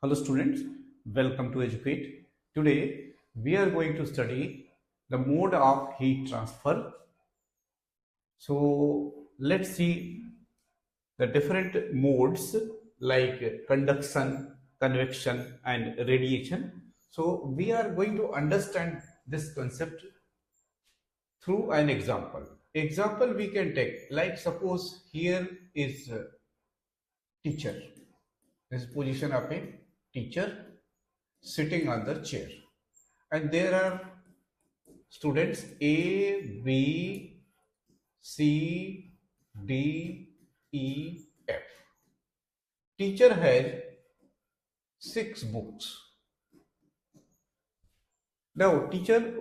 Hello students, welcome to Educate. Today we are going to study the mode of heat transfer. So let's see the different modes like conduction, convection and radiation. So we are going to understand this concept through an example. Example we can take, like suppose here is teacher. This is position of a teacher sitting on the chair, and there are students A, B, C, D, E, F. Teacher has 6 books. Now teacher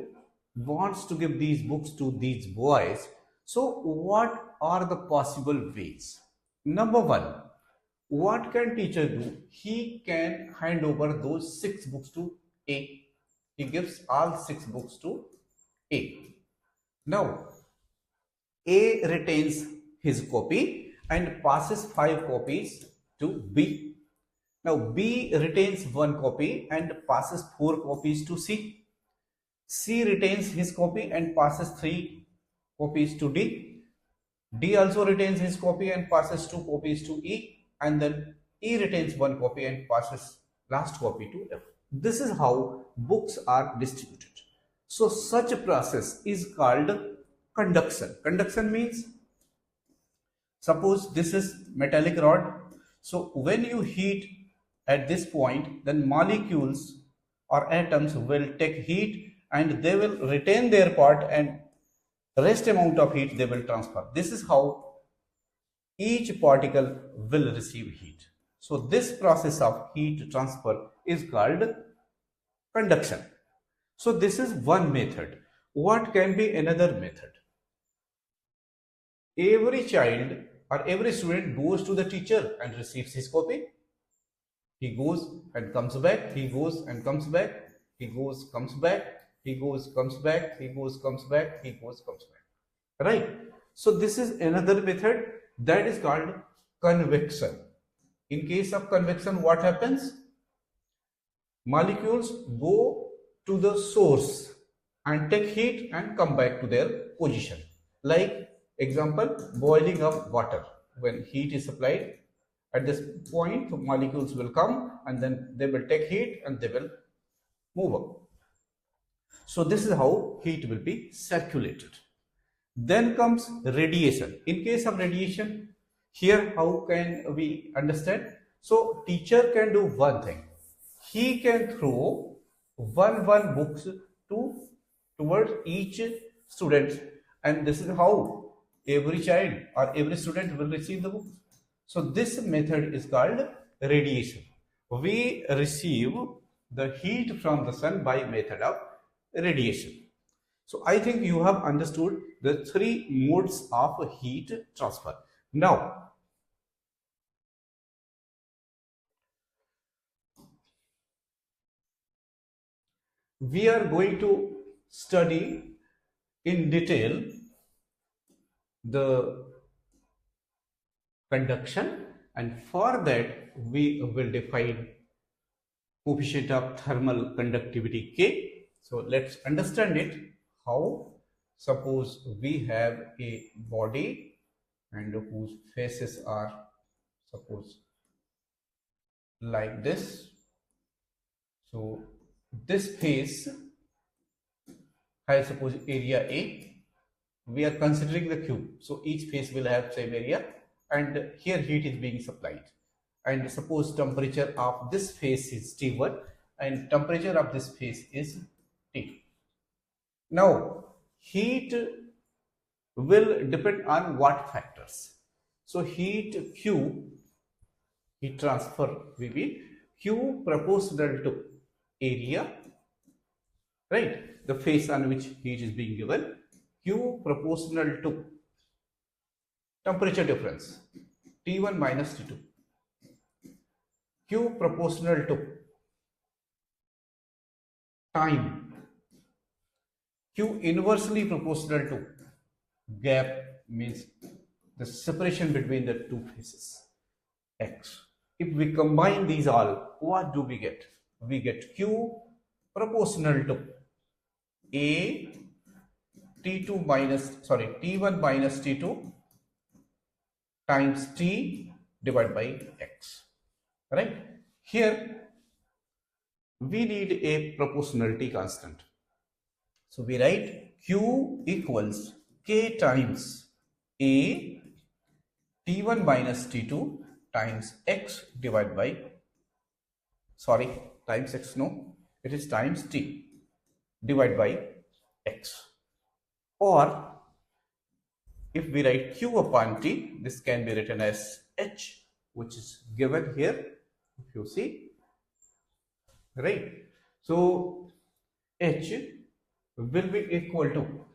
wants to give these books to these boys. So what are the possible ways? Number one, what can teacher do? He can hand over those 6 books to A. He gives all 6 books to A. Now, A retains his copy and passes 5 copies to B. Now, B retains 1 copy and passes 4 copies to C. C retains his copy and passes 3 copies to D. D also retains his copy and passes 2 copies to E. And then E retains 1 copy and passes last copy to F. This is how books are distributed. So such a process is called conduction. Conduction means, suppose this is metallic rod. So when you heat at this point, then molecules or atoms will take heat and they will retain their part, and rest amount of heat they will transfer. This is how each particle will receive heat. So this process of heat transfer is called conduction. So this is one method. What can be another method? Every child or every student goes to the teacher and receives his copy. He goes and comes back. He goes and comes back. He goes, comes back. He goes, comes back. He goes, comes back. He goes, comes back. Right? So this is another method. That is called convection. In case of convection, what happens? Molecules go to the source and take heat and come back to their position. Like example, boiling of water. When heat is applied, at this point molecules will come and then they will take heat and they will move up. So this is how heat will be circulated. Then comes radiation. In case of radiation, here how can we understand? So teacher can do one thing. He can throw one books towards each student, and this is how every child or every student will receive the book. So this method is called radiation. We receive the heat from the sun by method of radiation. So I think you have understood the 3 modes of heat transfer. Now, we are going to study in detail the conduction, and for that we will define coefficient of thermal conductivity K. So let's understand it. How? Suppose we have a body and whose faces are, suppose, like this. So this face has, suppose, area A. We are considering the cube. So each face will have same area, and here heat is being supplied. And suppose temperature of this face is T1 and temperature of this face is T2. Now, heat will depend on what factors? So, heat Q, heat transfer will be Q proportional to area, right? The face on which heat is being given. Q proportional to temperature difference, T1 minus T2. Q proportional to time, Q inversely proportional to gap, means the separation between the two faces, X. If we combine these all, what do we get? We get Q proportional to A T2 minus, sorry, T1 minus T2 times T divided by X, right? Here we need a proportionality constant. So we write Q equals K times A T1 minus T2 times X divided by, sorry, times X, no, it is times T divided by X. Or if we write Q upon T, this can be written as H, which is given here, if you see, right? So H will be equal to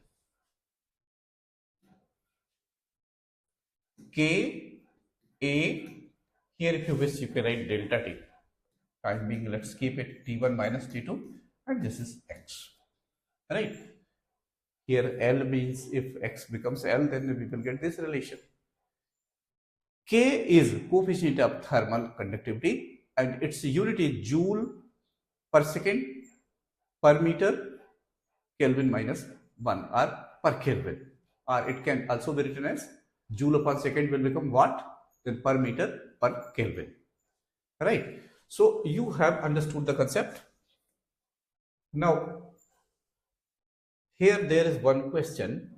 K A, here if you wish you can write delta T, time being let's keep it T1 minus T2, and this is X, right? Here L means if X becomes L, then we will get this relation. K is coefficient of thermal conductivity and its unit is joule per second per meter Kelvin minus 1 or per Kelvin, or it can also be written as joule upon second will become watt, then per meter per Kelvin, right? So you have understood the concept. Now here there is one question.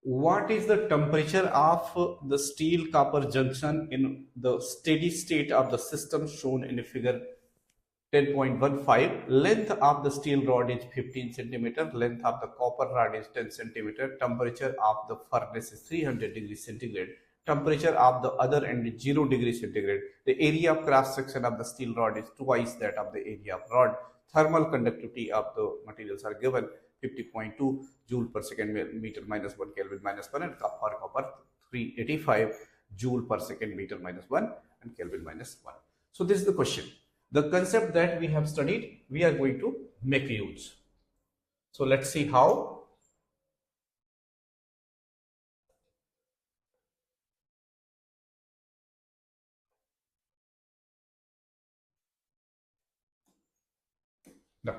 What is the temperature of the steel copper junction in the steady state of the system shown in figure 10.15? Length of the steel rod is 15 centimeter, length of the copper rod is 10 centimeter, temperature of the furnace is 300 degrees centigrade, temperature of the other end is 0 degrees centigrade, the area of cross section of the steel rod is twice that of the area of rod, thermal conductivity of the materials are given 50.2 joule per second meter minus 1 Kelvin minus 1, and copper 385 joule per second meter minus 1 and Kelvin minus 1. So this is the question. The concept that we have studied, we are going to make use. So let's see how. Now,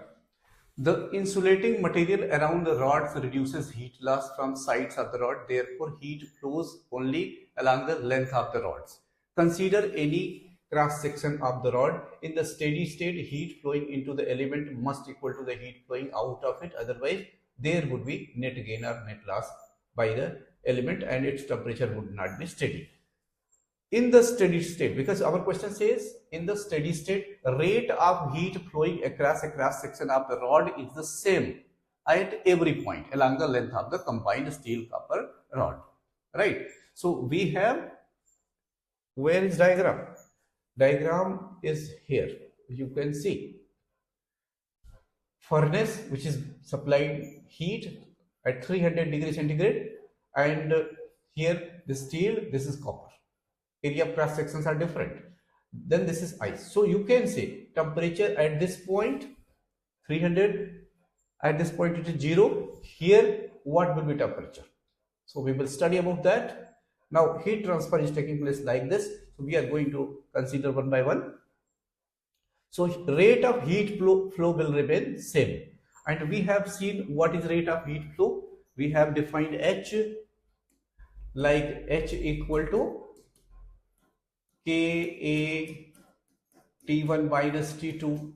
the insulating material around the rods reduces heat loss from sides of the rod. Therefore, heat flows only along the length of the rods. Consider any cross section of the rod. In the steady state, heat flowing into the element must equal to the heat flowing out of it. Otherwise, there would be net gain or net loss by the element and its temperature would not be steady. In the steady state, because our question says in the steady state, rate of heat flowing across a cross section of the rod is the same at every point along the length of the combined steel copper rod, right? So we have, where is diagram? Diagram is here. You can see furnace which is supplying heat at 300 degrees centigrade, and here the steel, this is copper. Area of cross sections are different. Then this is ice. So you can say temperature at this point 300, at this point it is 0. Here what will be temperature? So we will study about that. Now heat transfer is taking place like this. So we are going to consider one by one. So rate of heat flow will remain same. And we have seen what is rate of heat flow. We have defined H like H equal to Ka T1 minus T2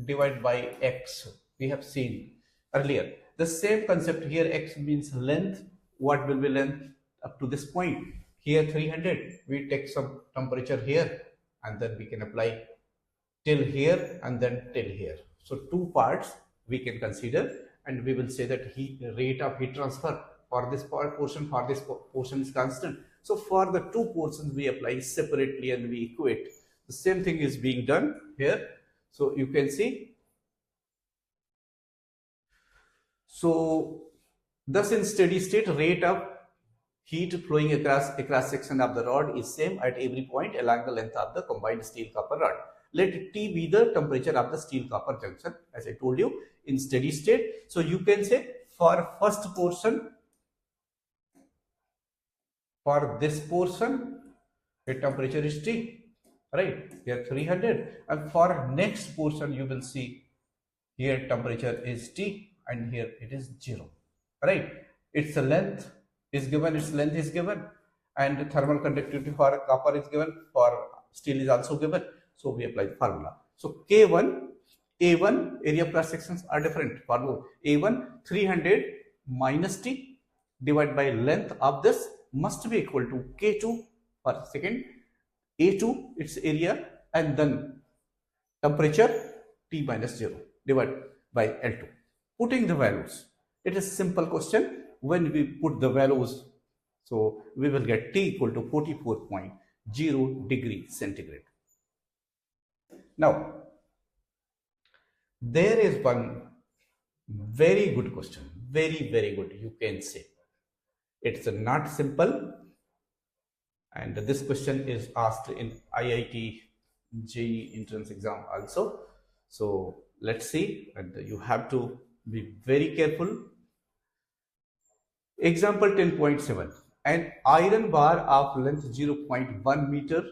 divided by X. We have seen earlier. The same concept here, X means length. What will be length up to this point? Here 300. We take some temperature here and then we can apply till here and then till here. So two parts we can consider, and we will say that rate of heat transfer for this portion, for this portion is constant. So for the two portions we apply separately and we equate. The same thing is being done here. So you can see. So thus in steady state, rate of heat flowing across a cross section of the rod is same at every point along the length of the combined steel copper rod. Let T be the temperature of the steel copper junction, as I told you, in steady state. So you can say for first portion For this portion, the temperature is T, right? Here 300, and for next portion you will see here temperature is T and here it is 0, right? Its length is given, and the thermal conductivity for copper is given, for steel is also given. So we apply the formula. So K1, A1 area of cross sections are different for both. A1 300 minus T divided by length of this must be equal to K2 per second. A2 its area, and then temperature T minus 0 divided by L2. Putting the values, it is simple question. When we put the values, so we will get T equal to 44.0 degree centigrade. Now, there is one very good question, very good, you can say. It's not simple, and this question is asked in IIT JEE entrance exam also. So let's see, and you have to be very careful. Example 10.7. An iron bar of length 0.1 meter,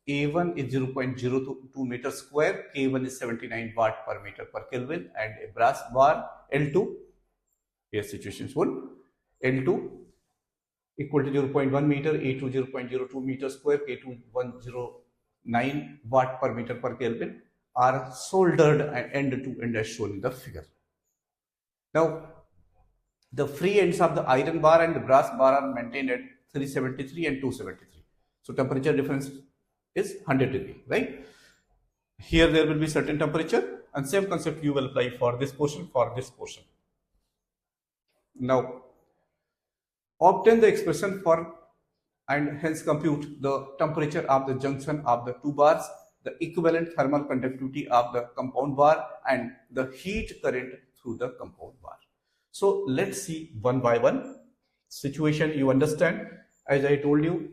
A1 is 0.02 meter square, K1 is 79 watt per meter per Kelvin, and a brass bar L2, here situation is 1, L2 equal to 0.1 meter, A2 0.02 meter square, K2 109 watt per meter per Kelvin are soldered end to end as shown in the figure. Now, the free ends of the iron bar and the brass bar are maintained at 373 and 273. So temperature difference is 100 degree, right? Here there will be certain temperature, and same concept you will apply for this portion, Now, obtain the expression for and hence compute the temperature of the junction of the two bars, the equivalent thermal conductivity of the compound bar, and the heat current through the compound bar. So let's see one by one. Situation you understand. As I told you,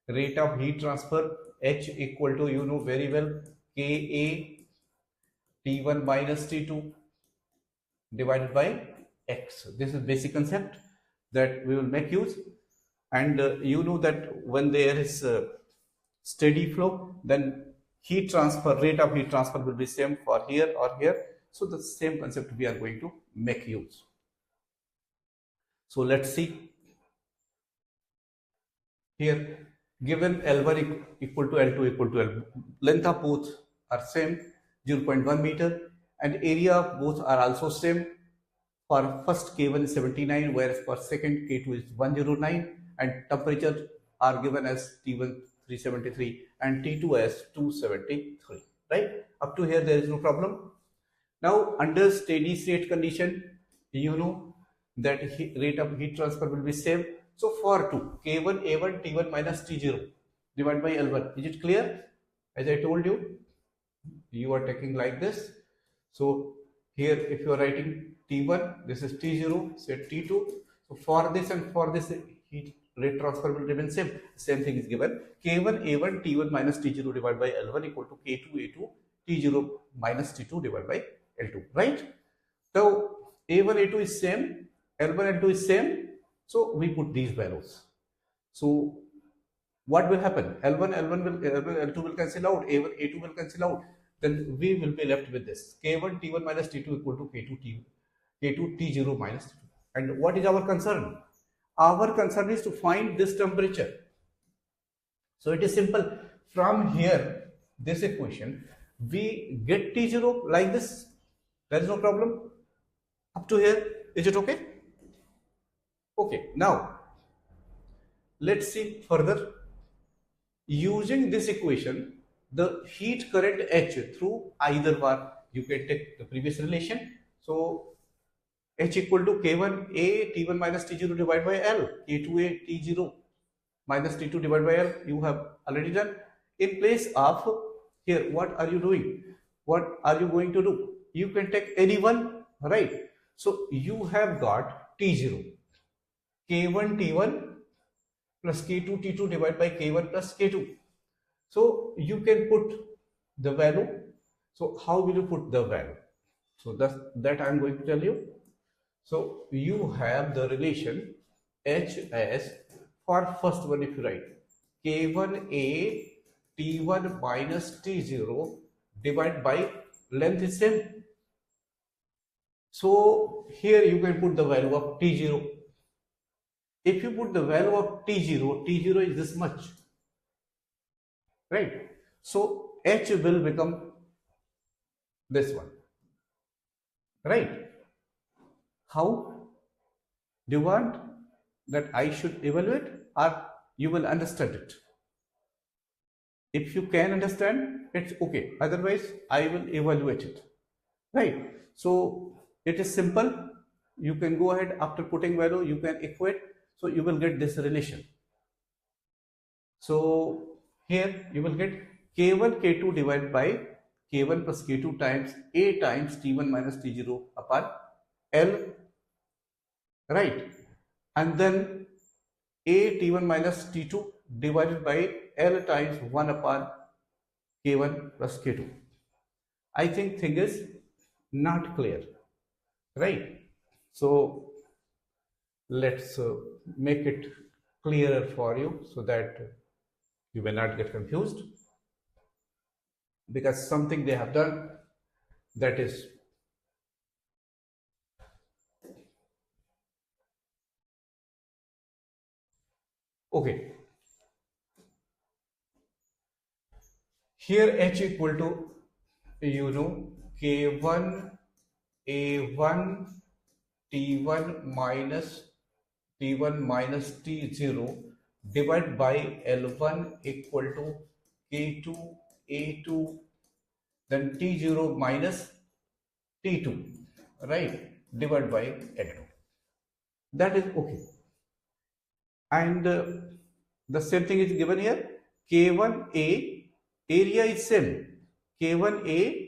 rate of heat transfer H equal to, you know very well, Ka T1 minus T2 divided by X. This is basic concept that we will make use. And you know that when there is steady flow, then heat transfer, rate of heat transfer will be same for here or here. So the same concept we are going to make use. So let's see. Here given L1 equal to L2 equal to L, length of both are same, 0.1 meter, and area of both are also same. For first K1 is 79, whereas for second K2 is 109, and temperature are given as T1 373 and T2 as 273, right? Up to here there is no problem. Now under steady state condition, you know that rate of heat transfer will be same. So for 2, K1 A1 T1 minus T0 divided by L1. Is it clear? As I told you, you are taking like this. So here if you are writing T1, this is T0, say T2. So for this and for this, heat rate transfer will remain same. Same thing is given. K1 A1 T1 minus T0 divided by L1 equal to K2 A2 T0 minus T2 divided by L2, right? So A1 A2 is same, L1 L2 is same. So we put these values. So what will happen? L1 L2 will cancel out, A1 A2 will cancel out. Then we will be left with this. K1 T1 minus T2 equal to K2 T0 minus T2. And what is our concern? Our concern is to find this temperature. So it is simple. From here, this equation, we get T0 like this. There is no problem. Up to here, is it okay? Okay, now let's see further. Using this equation, the heat current H through either bar, you can take the previous relation. So H equal to K1A T1 minus T0 divided by L, K2A T0 minus T2 divided by L, you have already done. In place of here, what are you doing? What are you going to do? You can take any one, right? So you have got T0, K1 T1 plus K2 T2 divided by K1 plus K2. So you can put the value. So how will you put the value? So that I am going to tell you. So you have the relation H as for first one, if you write K1A T1 minus T0 divided by length is same. So here you can put the value of T0. If you put the value of T0, T0 is this much, right? So H will become this one, right? How do you want that I should evaluate, or you will understand it? If you can understand, it's okay. Otherwise, I will evaluate it, right? So it is simple. You can go ahead after putting value, you can equate. So you will get this relation. So here you will get K1 K2 divided by K1 plus K2 times A times T1 minus T0 upon L, right? And then A T1 minus T2 divided by L times 1 upon K1 plus K2. I think thing is not clear, right? So let's make it clearer for you so that you will not get confused, because something they have done that is okay. Here H equal to, you know, K1 A1 T1 minus T0 divided by L1 equal to K2 A2 then T0 minus T2, right, divided by L2. That is okay. And the same thing is given here. K1A, area is same. K1A,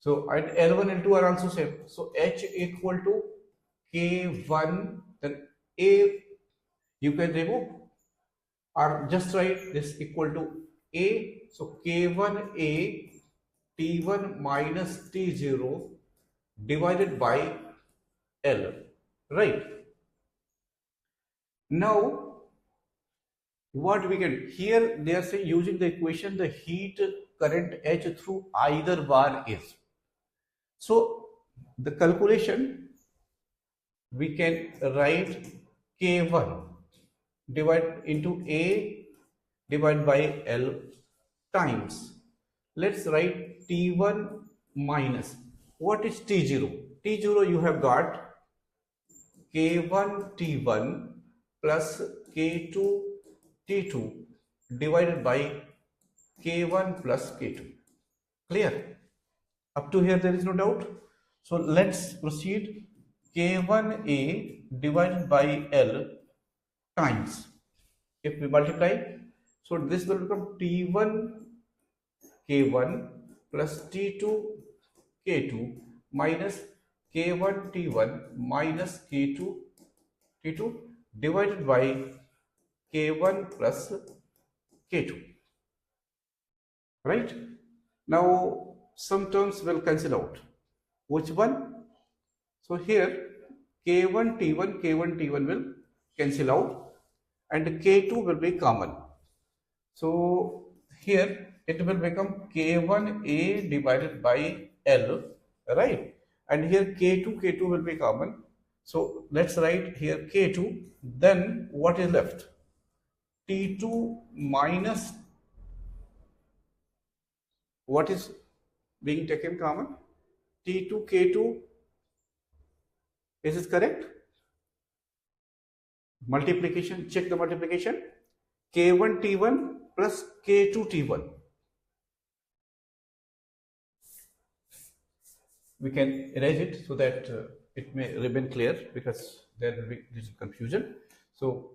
so and L1 L2 are also same. So H equal to K1, then A you can remove or just write this equal to A. So K1A T1 minus T0 divided by L, right? Now what we can, here they are saying using the equation the heat current H through either bar is. So the calculation we can write K1 divide into A divided by L times, let's write T1 minus, what is T0? T0 you have got K1 T1 plus K2 T2 divided by K1 plus K2. Clear? Up to here there is no doubt. So let's proceed. K1A divided by L times, if we multiply, so this will become T1 K1 plus T2 K2 minus K1 T1 minus K2 T2 divided by K1 plus K2, right? Now some terms will cancel out. Which one? So here K1 T1 will cancel out and K2 will be common. So here it will become K1A divided by L, right? And here K2 will be common. So let's write here K2. Then what is left? T2 minus, what is being taken common? T2 K2. Is this correct? Multiplication, check the multiplication. K1 T1 plus K2 T1. We can erase it so that it may remain clear, because there will be little confusion. So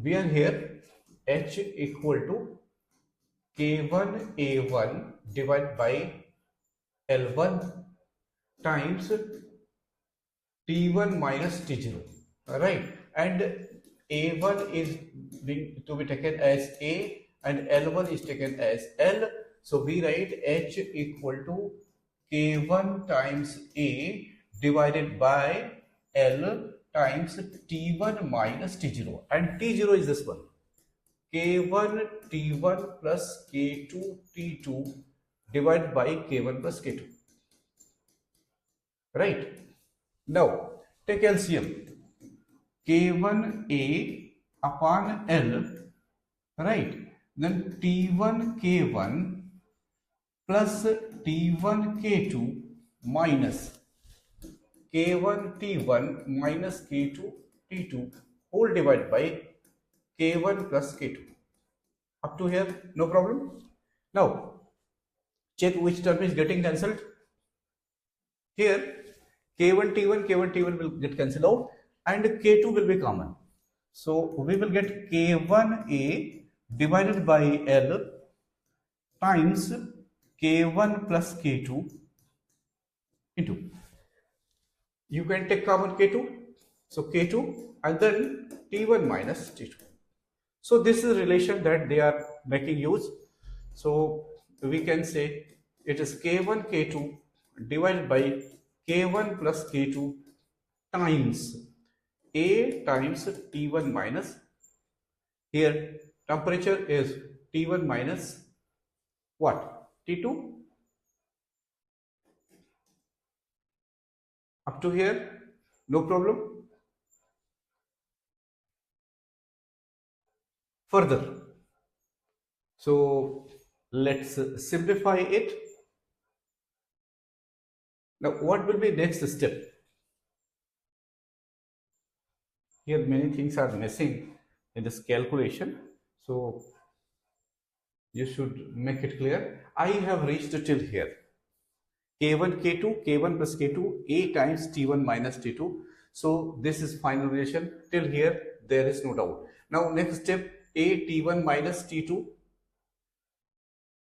we are here H equal to K1 A1 divided by L1 times T1 minus T0, right? And A1 is to be taken as A and L1 is taken as L. So we write H equal to K1 times A divided by L times T1 minus T0, and T0 is this one, K1 T1 plus K2 T2 divided by K1 plus K2, right? Now take LCM, K1A upon L, right? Then T1 K1 plus T1 K2 minus K1 T1 minus K2 T2 whole divided by K1 plus K2. Up to here, no problem. Now check which term is getting cancelled. Here K1 T1, K1 T1 will get cancelled out and K2 will be common. So we will get K1A divided by L times K1 plus K2 into, you can take common K2, so K2 and then T1 minus T2. So this is a relation that they are making use. So we can say it is K1 K2 divided by K1 plus K2 times A times T1 minus, here temperature is T1 minus what? T2. Up to here, no problem. Further, so let's simplify it. Now what will be next step? Here many things are missing in this calculation, so you should make it clear. I have reached till here, K1 K2, K1 plus K2, A times T1 minus T2. So this is final relation. Till here there is no doubt. Now next step, A T1 minus T2,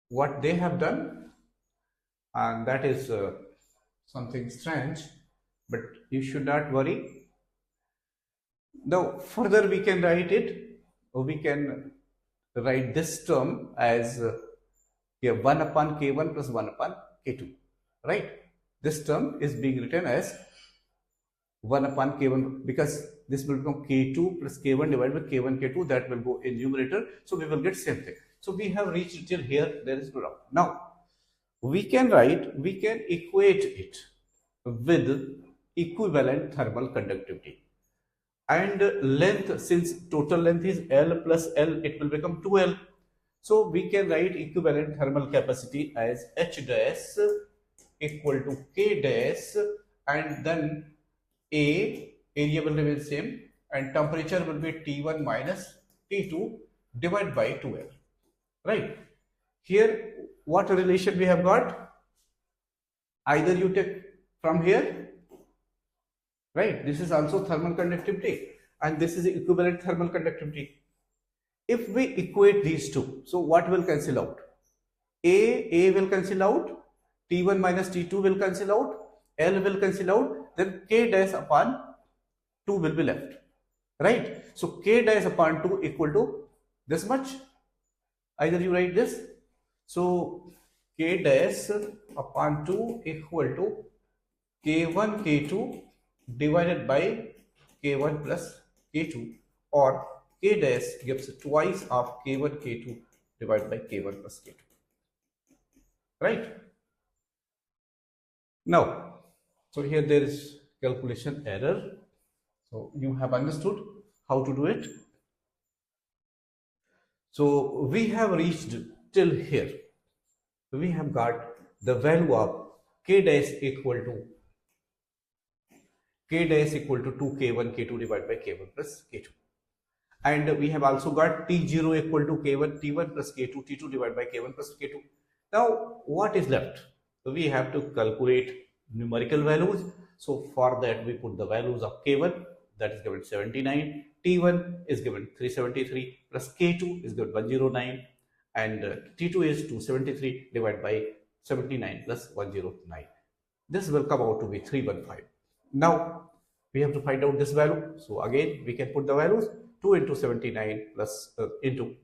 what they have done, and that is something strange, but you should not worry. Now further we can write it, we can write this term as here 1 upon K1 plus 1 upon K2, right? This term is being written as 1 upon K1 because this will become K2 plus K1 divided by K1 K2, that will go in numerator, so we will get same thing. So we have reached till here, there is no doubt. Now we can write, we can equate it with equivalent thermal conductivity, and length, since total length is L plus L, it will become 2L. So we can write equivalent thermal capacity as H dash equal to K dash, and then A, area will remain same, and temperature will be T1 minus T2 divided by 2L, right? Here what relation we have got? Either you take from here, right? This is also thermal conductivity and this is equivalent thermal conductivity. If we equate these two, so what will cancel out? A will cancel out, T1 minus T2 will cancel out, L will cancel out, then K dash upon 2 will be left, right? So K dash upon 2 equal to this much. Either you write this, so K dash upon 2 equal to K1 K2 divided by K1 plus K2, or K dash gives twice of K1 K2 divided by K1 plus K2, right? Now, so here there is calculation error, so you have understood how to do it. So we have reached till here, we have got the value of K dash equal to 2 K1 K2 divided by K1 plus K2, and we have also got T0 equal to K1 T1 plus K2 T2 divided by K1 plus K2. Now what is left? So we have to calculate numerical values. So for that we put the values of K1, that is given 79, T1 is given 373 plus K2 is given 109, and T2 is 273 divided by 79 plus 109. This will come out to be 315. Now we have to find out this value. So again we can put the values, 2 into 79 plus into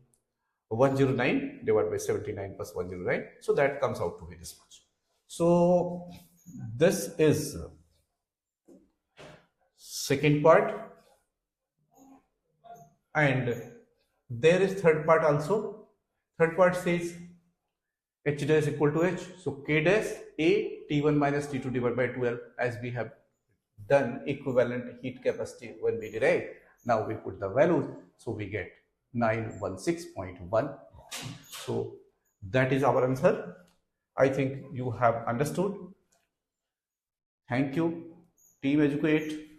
109 divided by 79 plus 109. So that comes out to be this much. So this is second part, and there is third part also. Third part says h dash equal to h, so k dash a T1 minus T2 divided by 12, as we have done equivalent heat capacity when we derived. Now we put the values, so we get 916.1. so that is our answer. I think you have understood. Thank you, Team Educate.